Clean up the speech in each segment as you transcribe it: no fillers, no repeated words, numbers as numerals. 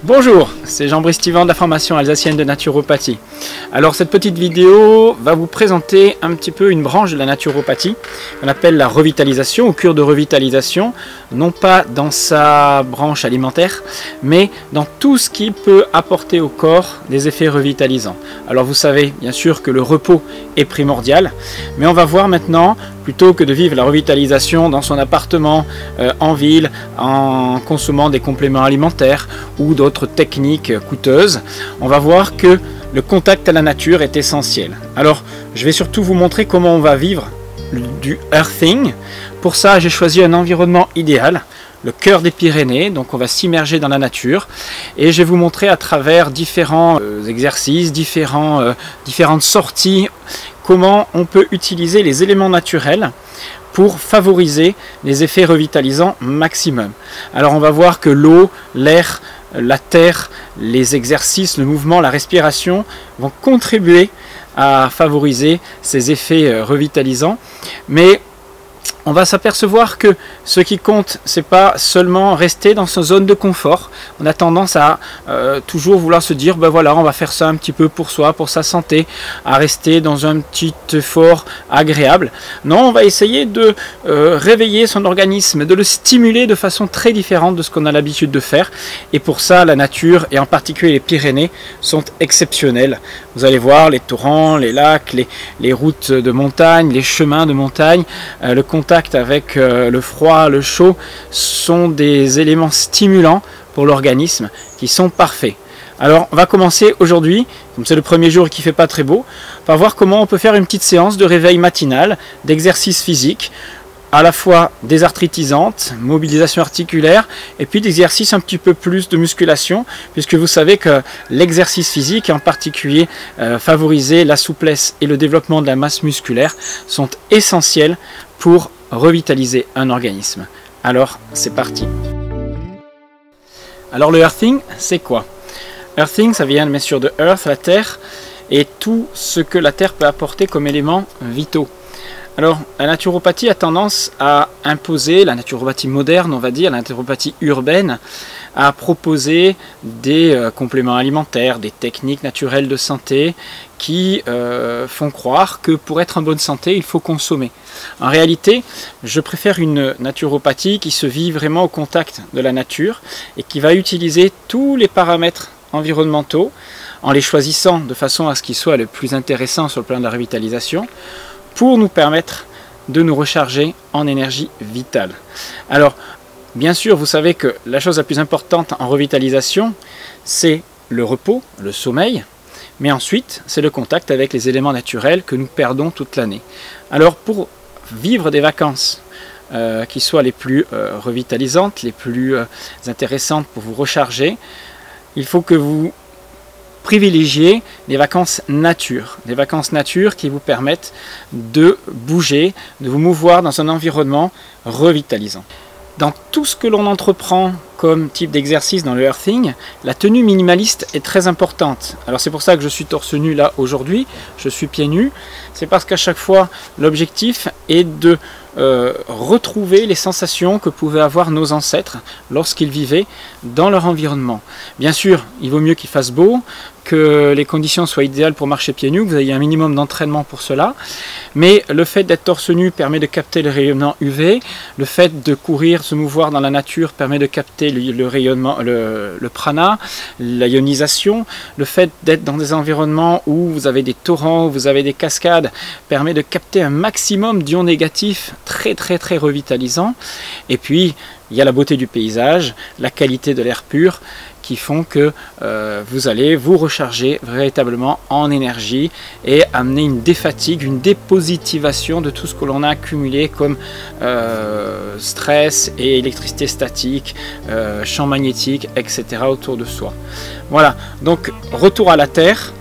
Bonjour, c'est Jean-Brice Thivan de la formation alsacienne de naturopathie. Alors cette petite vidéo va vous présenter un petit peu une branche de la naturopathie qu'on appelle la revitalisation ou cure de revitalisation, non pas dans sa branche alimentaire, mais dans tout ce qui peut apporter au corps des effets revitalisants. Alors vous savez bien sûr que le repos est primordial, mais on va voir maintenant, plutôt que de vivre la revitalisation dans son appartement, en ville, en consommant des compléments alimentaires ou d'autres techniques coûteuses, on va voir que le contact à la nature est essentiel. Alors, je vais surtout vous montrer comment on va vivre du earthing. Pour ça, j'ai choisi un environnement idéal, le cœur des Pyrénées, donc on va s'immerger dans la nature et je vais vous montrer à travers différents exercices, différentes sorties, comment on peut utiliser les éléments naturels pour favoriser les effets revitalisants maximum. Alors on va voir que l'eau, l'air, la terre, les exercices, le mouvement, la respiration vont contribuer à favoriser ces effets revitalisants. Mais on va s'apercevoir que ce qui compte, c'est pas seulement rester dans sa zone de confort. On a tendance à toujours vouloir se dire, ben voilà, on va faire ça un petit peu pour soi, pour sa santé, à rester dans un petit effort agréable. Non, on va essayer de réveiller son organisme, de le stimuler de façon très différente de ce qu'on a l'habitude de faire. Et pour ça, la nature, et en particulier les Pyrénées, sont exceptionnelles. Vous allez voir les torrents, les lacs, les routes de montagne, les chemins de montagne, le contact avec le froid, le chaud sont des éléments stimulants pour l'organisme qui sont parfaits. Alors on va commencer aujourd'hui, comme c'est le premier jour et qu'il ne fait pas très beau, par voir comment on peut faire une petite séance de réveil matinal, d'exercice physique, à la fois désarthritisante, mobilisation articulaire, et puis d'exercices un petit peu plus de musculation, puisque vous savez que l'exercice physique, en particulier favoriser la souplesse et le développement de la masse musculaire, sont essentiels pour revitaliser un organisme. Alors, c'est parti. Alors le earthing, c'est quoi? Earthing, ça vient bien sûr de earth, la terre, et tout ce que la terre peut apporter comme éléments vitaux. Alors, la naturopathie a tendance à imposer, la naturopathie moderne, on va dire, la naturopathie urbaine, à proposer des compléments alimentaires, des techniques naturelles de santé qui font croire que pour être en bonne santé, il faut consommer. En réalité, je préfère une naturopathie qui se vit vraiment au contact de la nature et qui va utiliser tous les paramètres environnementaux en les choisissant de façon à ce qu'ils soient le plus intéressants sur le plan de la revitalisation, pour nous permettre de nous recharger en énergie vitale. Alors, bien sûr, vous savez que la chose la plus importante en revitalisation, c'est le repos, le sommeil, mais ensuite, c'est le contact avec les éléments naturels que nous perdons toute l'année. Alors, pour vivre des vacances qui soient les plus revitalisantes, les plus intéressantes pour vous recharger, il faut que vous privilégier les vacances nature. Des vacances nature qui vous permettent de bouger, de vous mouvoir dans un environnement revitalisant. Dans tout ce que l'on entreprend comme type d'exercice dans le earthing, la tenue minimaliste est très importante. Alors c'est pour ça que je suis torse nu là aujourd'hui, je suis pieds nus. C'est parce qu'à chaque fois, l'objectif est de retrouver les sensations que pouvaient avoir nos ancêtres lorsqu'ils vivaient dans leur environnement. Bien sûr, il vaut mieux qu'il fasse beau, que les conditions soient idéales pour marcher pieds nus, que vous ayez un minimum d'entraînement pour cela, mais le fait d'être torse nu permet de capter le rayonnement UV, le fait de courir, se mouvoir dans la nature permet de capter le rayonnement, le prana, l'ionisation, le fait d'être dans des environnements où vous avez des torrents, où vous avez des cascades, permet de capter un maximum d'ions négatifs très revitalisants. Et puis il y a la beauté du paysage, la qualité de l'air pur qui font que vous allez vous recharger véritablement en énergie et amener une défatigue, une dépositivation de tout ce que l'on a accumulé comme stress et électricité statique, champ magnétique, etc. autour de soi. Voilà, donc retour à la terre.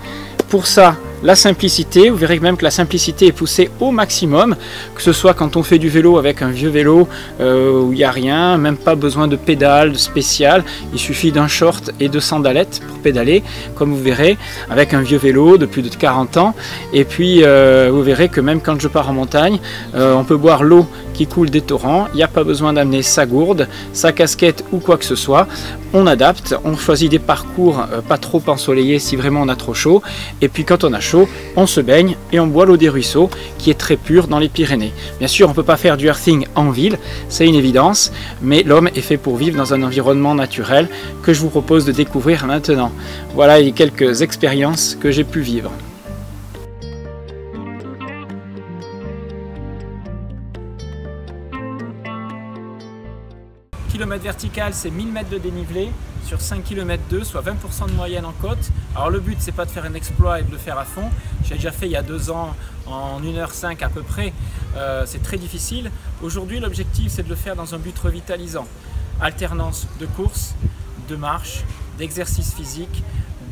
Pour ça, la simplicité. Vous verrez même que la simplicité est poussée au maximum, que ce soit quand on fait du vélo avec un vieux vélo où il n'y a rien, même pas besoin de pédales spéciales, il suffit d'un short et de sandalettes pour pédaler, comme vous verrez, avec un vieux vélo de plus de 40 ans. Et puis vous verrez que même quand je pars en montagne, on peut boire l'eau qui coule des torrents, il n'y a pas besoin d'amener sa gourde, sa casquette ou quoi que ce soit. On adapte, on choisit des parcours pas trop ensoleillés si vraiment on a trop chaud, et puis quand on a chaud, on se baigne et on boit l'eau des ruisseaux qui est très pure dans les Pyrénées. Bien sûr, on ne peut pas faire du earthing en ville, c'est une évidence, mais l'homme est fait pour vivre dans un environnement naturel que je vous propose de découvrir maintenant. Voilà les quelques expériences que j'ai pu vivre. Kilomètre vertical, c'est 1000 mètres de dénivelé sur 5 km 2, soit 20% de moyenne en côte. Alors le but, c'est pas de faire un exploit et de le faire à fond. J'ai déjà fait il y a 2 ans en 1h05 à peu près. C'est très difficile. Aujourd'hui, l'objectif, c'est de le faire dans un but revitalisant. Alternance de course, de marche, d'exercice physique,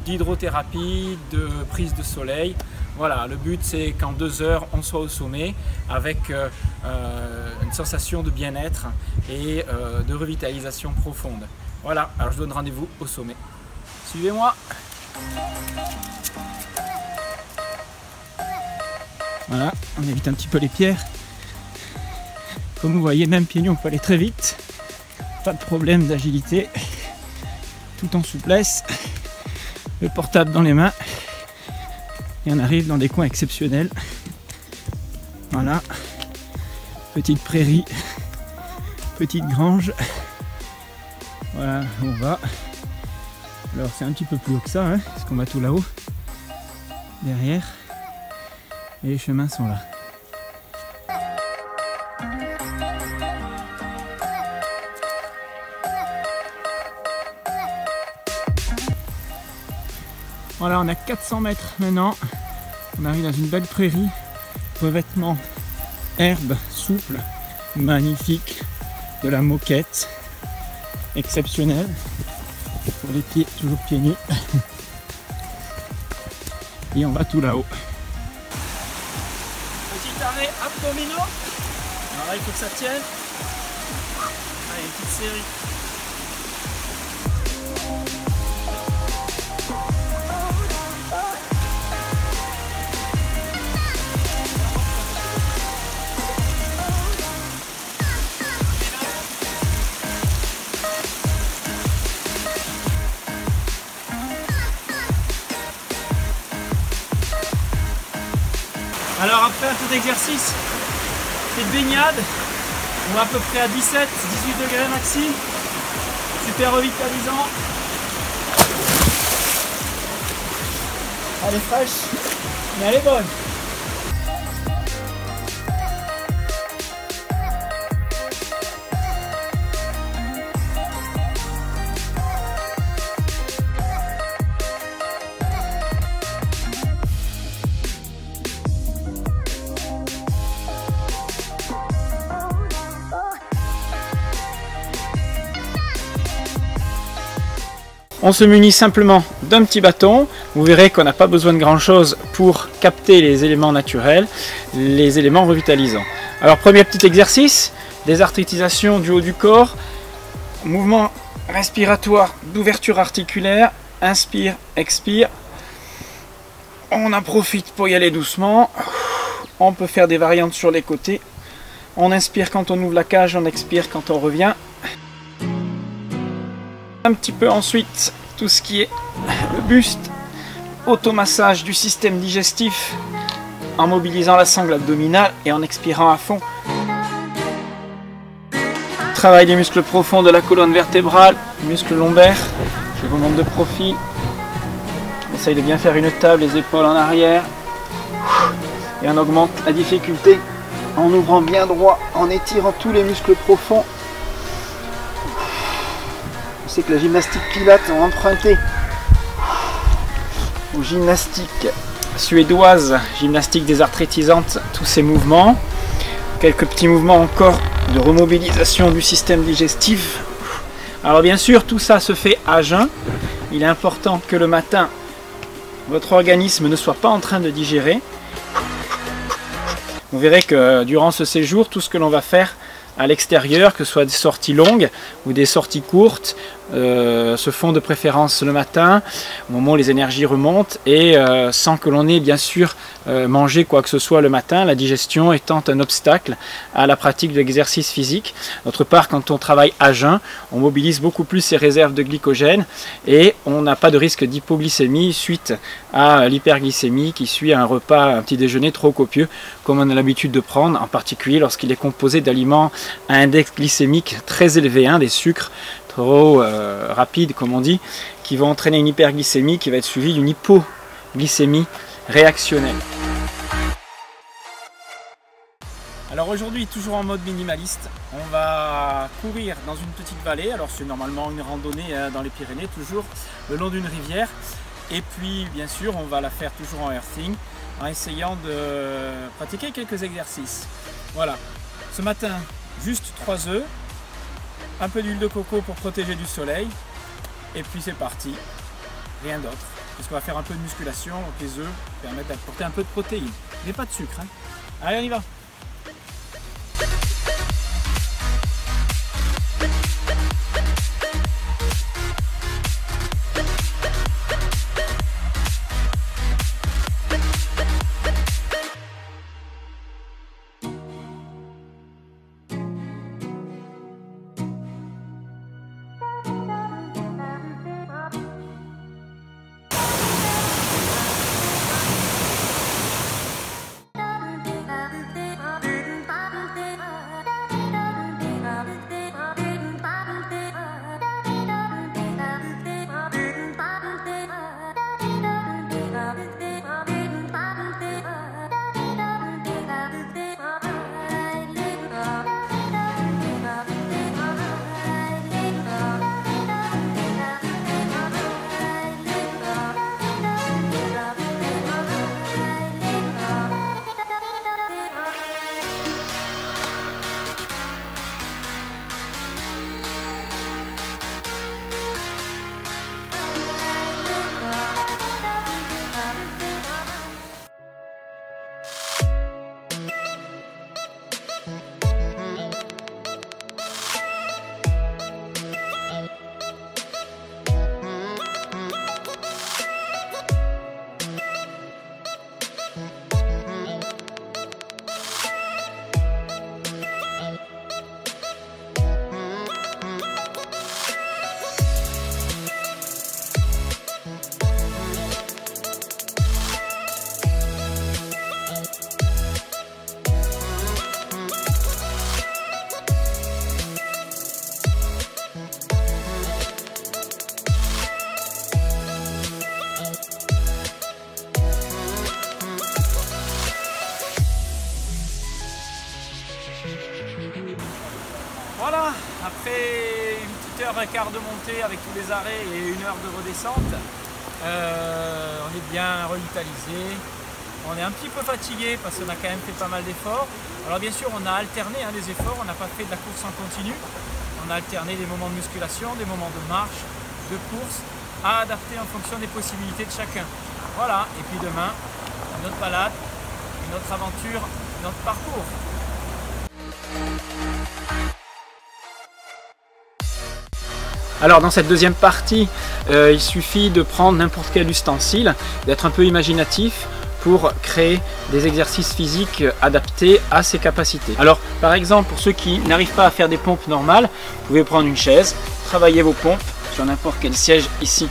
d'hydrothérapie, de prise de soleil. Voilà, le but c'est qu'en 2 heures on soit au sommet avec une sensation de bien-être et de revitalisation profonde. Voilà, alors je donne rendez-vous au sommet. Suivez-moi. Voilà, on évite un petit peu les pierres. Comme vous voyez, même pieds nus, on peut aller très vite. Pas de problème d'agilité, tout en souplesse. Le portable dans les mains. Et on arrive dans des coins exceptionnels. Voilà. Petite prairie. Petite grange. Voilà où on va. Alors c'est un petit peu plus haut que ça, hein, parce qu'on va tout là-haut. Derrière. Et les chemins sont là. Voilà, on a 400 mètres maintenant. On arrive dans une belle prairie. Revêtement herbe souple, magnifique, de la moquette, exceptionnelle. Pour les pieds, toujours pieds nus. Et on va tout là-haut. Petit arrêt abdominaux. Alors là, il faut que ça tienne. Allez, une petite série. Alors après un peu d'exercice, petite baignade, on est à peu près à 17-18 degrés maxi, super revitalisant. Elle est fraîche, mais elle est bonne. On se munit simplement d'un petit bâton. Vous verrez qu'on n'a pas besoin de grand chose pour capter les éléments naturels, les éléments revitalisants. Alors premier petit exercice, désarthritisation du haut du corps, mouvement respiratoire d'ouverture articulaire, inspire, expire. On en profite pour y aller doucement. On peut faire des variantes sur les côtés. On inspire quand on ouvre la cage, on expire quand on revient. Un petit peu ensuite tout ce qui est le buste, automassage du système digestif en mobilisant la sangle abdominale et en expirant à fond. Travail des muscles profonds de la colonne vertébrale, muscles lombaires. Je vous montre de profil. On essaye de bien faire une table, les épaules en arrière. Et on augmente la difficulté en ouvrant bien droit, en étirant tous les muscles profonds. Je sais que la gymnastique Pilates ont emprunté aux gymnastiques suédoises, gymnastique désarthrétisante, tous ces mouvements. Quelques petits mouvements encore de remobilisation du système digestif. Alors bien sûr, tout ça se fait à jeun. Il est important que le matin, votre organisme ne soit pas en train de digérer. Vous verrez que durant ce séjour, tout ce que l'on va faire à l'extérieur, que ce soit des sorties longues ou des sorties courtes, se font de préférence le matin, au moment où les énergies remontent, et sans que l'on ait bien sûr mangé quoi que ce soit le matin, la digestion étant un obstacle à la pratique de l'exercice physique. D'autre part, quand on travaille à jeun, on mobilise beaucoup plus ses réserves de glycogène et on n'a pas de risque d'hypoglycémie suite à l'hyperglycémie qui suit un repas, un petit déjeuner trop copieux comme on a l'habitude de prendre, en particulier lorsqu'il est composé d'aliments à index glycémique très élevé, des sucres trop rapides comme on dit, qui vont entraîner une hyperglycémie qui va être suivie d'une hypoglycémie réactionnelle. Alors aujourd'hui, toujours en mode minimaliste, on va courir dans une petite vallée. Alors c'est normalement une randonnée dans les Pyrénées, toujours le long d'une rivière. Et puis bien sûr, on va la faire toujours en earthing, en essayant de pratiquer quelques exercices. Voilà, ce matin, juste 3 œufs, un peu d'huile de coco pour protéger du soleil, et puis c'est parti, rien d'autre. Parce qu'on va faire un peu de musculation, donc les œufs permettent d'apporter un peu de protéines, mais pas de sucre. Allez, on y va! Voilà, après une petite heure et quart de montée avec tous les arrêts et 1 heure de redescente, on est bien revitalisé. On est un petit peu fatigué parce qu'on a quand même fait pas mal d'efforts. Alors bien sûr, on a alterné des efforts, on n'a pas fait de la course en continu. On a alterné des moments de musculation, des moments de marche, de course, à adapter en fonction des possibilités de chacun. Voilà, et puis demain, une autre balade, une autre aventure, notre parcours. Alors dans cette deuxième partie, il suffit de prendre n'importe quel ustensile, d'être un peu imaginatif pour créer des exercices physiques adaptés à ses capacités. Alors par exemple, pour ceux qui n'arrivent pas à faire des pompes normales, vous pouvez prendre une chaise, travailler vos pompes sur n'importe quel siège ici.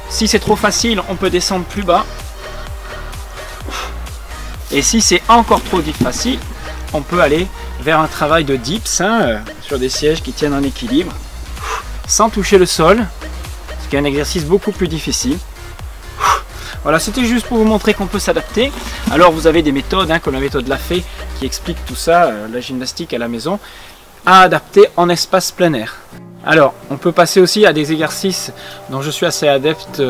Si c'est trop facile, on peut descendre plus bas. Et si c'est encore trop facile, on peut aller vers un travail de dips sur des sièges qui tiennent en équilibre sans toucher le sol, ce qui est un exercice beaucoup plus difficile. Voilà, c'était juste pour vous montrer qu'on peut s'adapter. Alors vous avez des méthodes comme la méthode Lafay qui explique tout ça, la gymnastique à la maison, à adapter en espace plein air. Alors on peut passer aussi à des exercices dont je suis assez adepte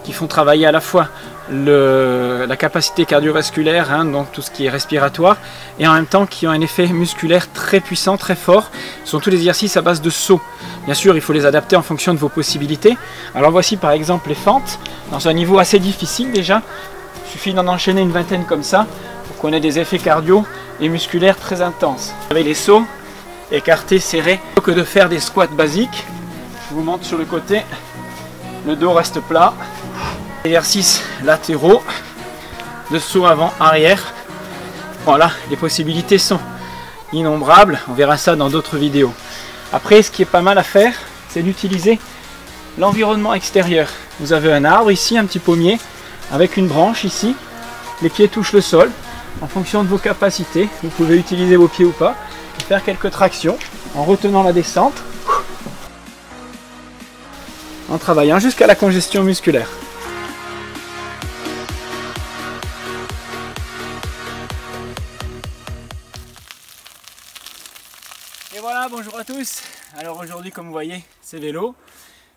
qui font travailler à la fois la capacité cardiovasculaire, hein, donc tout ce qui est respiratoire, et en même temps qui ont un effet musculaire très puissant, très fort. Ce sont tous les exercices à base de sauts. Bien sûr, il faut les adapter en fonction de vos possibilités. Alors voici par exemple les fentes, dans un niveau assez difficile déjà. Il suffit d'en enchaîner une vingtaine comme ça, pour qu'on ait des effets cardio et musculaires très intenses. Avec les sauts, écartés, serrés, plutôt que de faire des squats basiques, je vous montre sur le côté, le dos reste plat. Exercices latéraux, de saut avant, arrière. Voilà, les possibilités sont innombrables, on verra ça dans d'autres vidéos. Après, ce qui est pas mal à faire, c'est d'utiliser l'environnement extérieur. Vous avez un arbre ici, un petit pommier, avec une branche ici, les pieds touchent le sol. En fonction de vos capacités, vous pouvez utiliser vos pieds ou pas, et faire quelques tractions en retenant la descente, en travaillant jusqu'à la congestion musculaire. Et voilà, bonjour à tous. Alors aujourd'hui, comme vous voyez, c'est vélo,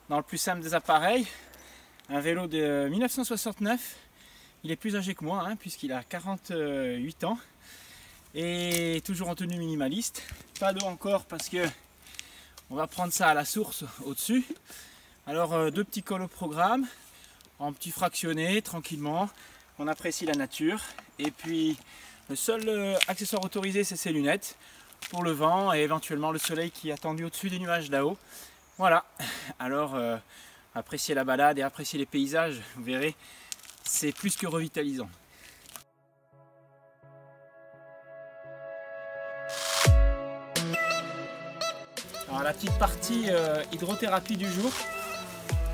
dans le plus simple des appareils, un vélo de 1969. Il est plus âgé que moi, hein, puisqu'il a 48 ans, et toujours en tenue minimaliste. Pas d'eau encore parce que on va prendre ça à la source au-dessus. Alors deux petits cols au programme, en petits fractionnés, tranquillement. On apprécie la nature, et puis le seul accessoire autorisé, c'est ces lunettes pour le vent et éventuellement le soleil qui est attendu au-dessus des nuages là-haut. Voilà, alors appréciez la balade et appréciez les paysages, vous verrez, c'est plus que revitalisant. Alors la petite partie hydrothérapie du jour,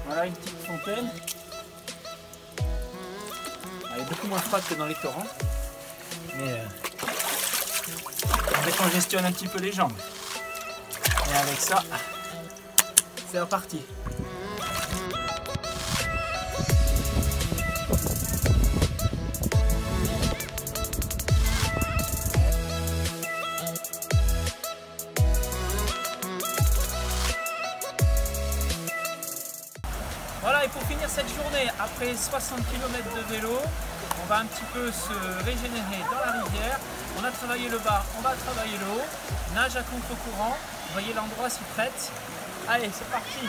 voilà une petite fontaine. Elle est beaucoup moins froide que dans les torrents, mais on décongestionne un petit peu les jambes. Et avec ça, c'est reparti. Voilà, et pour finir cette journée, après 60 km de vélo, on va un petit peu se régénérer dans la rivière. On a travaillé le bas, on va travailler le haut. Nage à contre-courant. Vous voyez, l'endroit s'y prête. Allez, c'est parti!